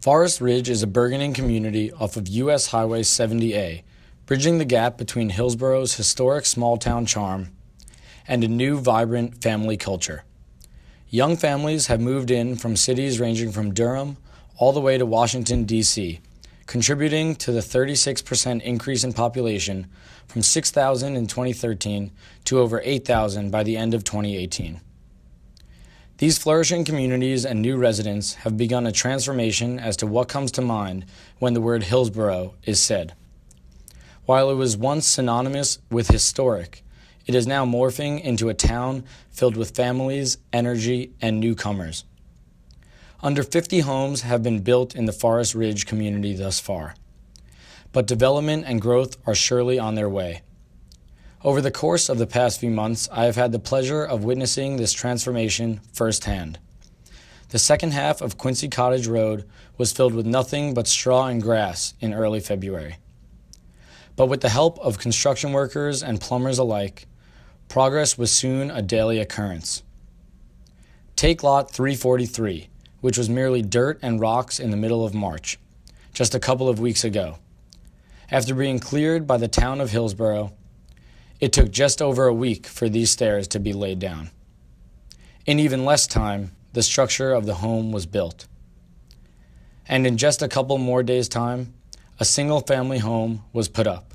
Forest Ridge is a burgeoning community off of U.S. Highway 70A, bridging the gap between Hillsboro's historic small-town charm and a new, vibrant family culture. Young families have moved in from cities ranging from Durham all the way to Washington, D.C., contributing to the 36% increase in population from 6,000 in 2013 to over 8,000 by the end of 2018. These flourishing communities and new residents have begun a transformation as to what comes to mind when the word Hillsboro is said. While it was once synonymous with historic, it is now morphing into a town filled with families, energy, and newcomers. Under 50 homes have been built in the Forest Ridge community thus far, but development and growth are surely on their way. Over the course of the past few months, I have had the pleasure of witnessing this transformation firsthand. The second half of Quincy Cottage Road was filled with nothing but straw and grass in early February. But with the help of construction workers and plumbers alike, progress was soon a daily occurrence. Take Lot 343, which was merely dirt and rocks in the middle of March, just a couple of weeks ago. After being cleared by the town of Hillsboro, it took just over a week for these stairs to be laid down. In even less time, the structure of the home was built. And in just a couple more days' time, a single-family home was put up.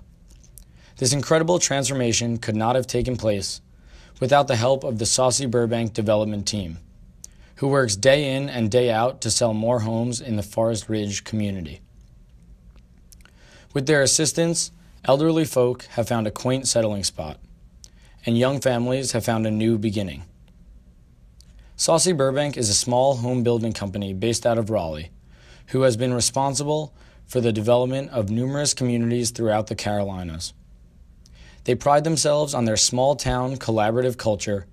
This incredible transformation could not have taken place without the help of the Saucy Burbank development team, who works day in and day out to sell more homes in the Forest Ridge community. With their assistance, elderly folk have found a quaint settling spot, and young families have found a new beginning. Saucy Burbank is a small home building company based out of Raleigh, who has been responsible for the development of numerous communities throughout the Carolinas. They pride themselves on their small-town collaborative culture,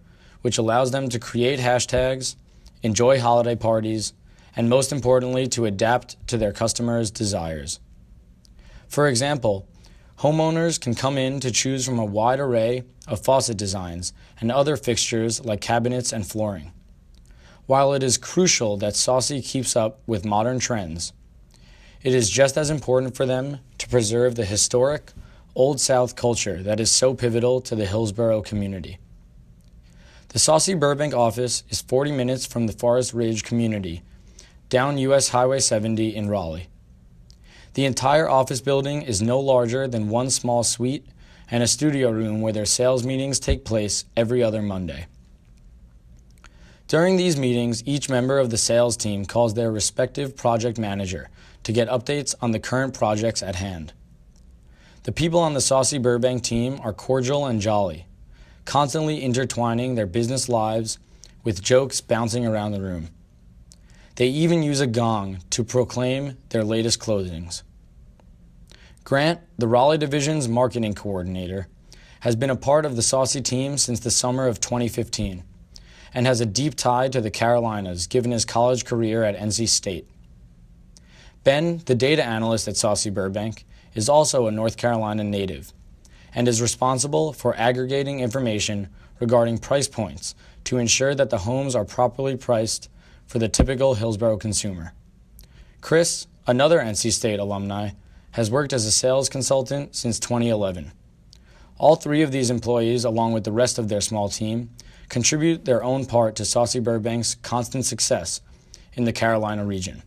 which allows them to create hashtags, enjoy holiday parties, and most importantly, to adapt to their customers' desires. For example, homeowners can come in to choose from a wide array of faucet designs and other fixtures like cabinets and flooring. While it is crucial that Saucy keeps up with modern trends, it is just as important for them to preserve the historic, Old South culture that is so pivotal to the Hillsboro community. The Saucy Burbank office is 40 minutes from the Forest Ridge community, down U.S. Highway 70 in Raleigh. The entire office building is no larger than one small suite and a studio room where their sales meetings take place every other Monday. During these meetings, each member of the sales team calls their respective project manager to get updates on the current projects at hand. The people on the Saucy Burbank team are cordial and jolly, constantly intertwining their business lives with jokes bouncing around the room. They even use a gong to proclaim their latest closings. Grant, the Raleigh Division's marketing coordinator, has been a part of the Saucy team since the summer of 2015 and has a deep tie to the Carolinas given his college career at NC State. Ben, the data analyst at Saucy Burbank, is also a North Carolina native and is responsible for aggregating information regarding price points to ensure that the homes are properly priced for the typical Hillsboro consumer. Chris, another NC State alumni, has worked as a sales consultant since 2011. All three of these employees, along with the rest of their small team, contribute their own part to Saucy Burbank's constant success in the Carolina region.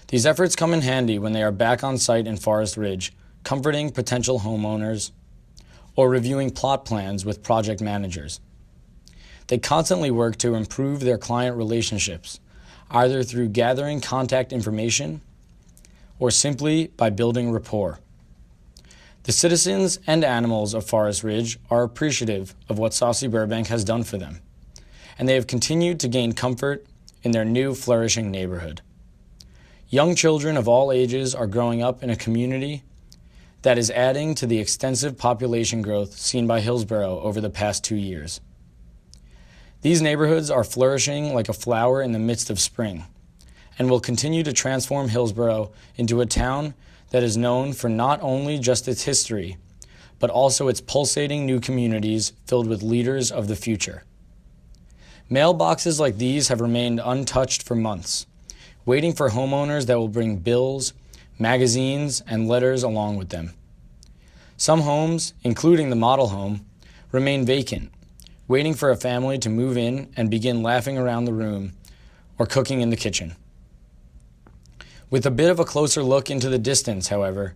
These efforts come in handy when they are back on site in Forest Ridge, comforting potential homeowners or reviewing plot plans with project managers. They constantly work to improve their client relationships, either through gathering contact information or simply by building rapport. The citizens and animals of Forest Ridge are appreciative of what Saucy Burbank has done for them, and they have continued to gain comfort in their new flourishing neighborhood. Young children of all ages are growing up in a community that is adding to the extensive population growth seen by Hillsboro over the past 2 years. These neighborhoods are flourishing like a flower in the midst of spring, and will continue to transform Hillsboro into a town that is known for not only just its history, but also its pulsating new communities filled with leaders of the future. Mailboxes like these have remained untouched for months, waiting for homeowners that will bring bills, magazines, and letters along with them. Some homes, including the model home, remain vacant, waiting for a family to move in and begin laughing around the room or cooking in the kitchen. With a bit of a closer look into the distance, however,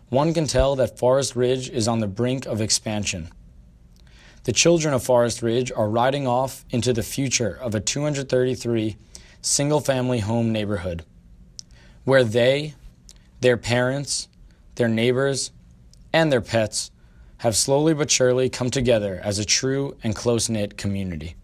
one can tell that Forest Ridge is on the brink of expansion. The children of Forest Ridge are riding off into the future of a 233 single-family home neighborhood, where they, their parents, their neighbors, and their pets have slowly but surely come together as a true and close-knit community.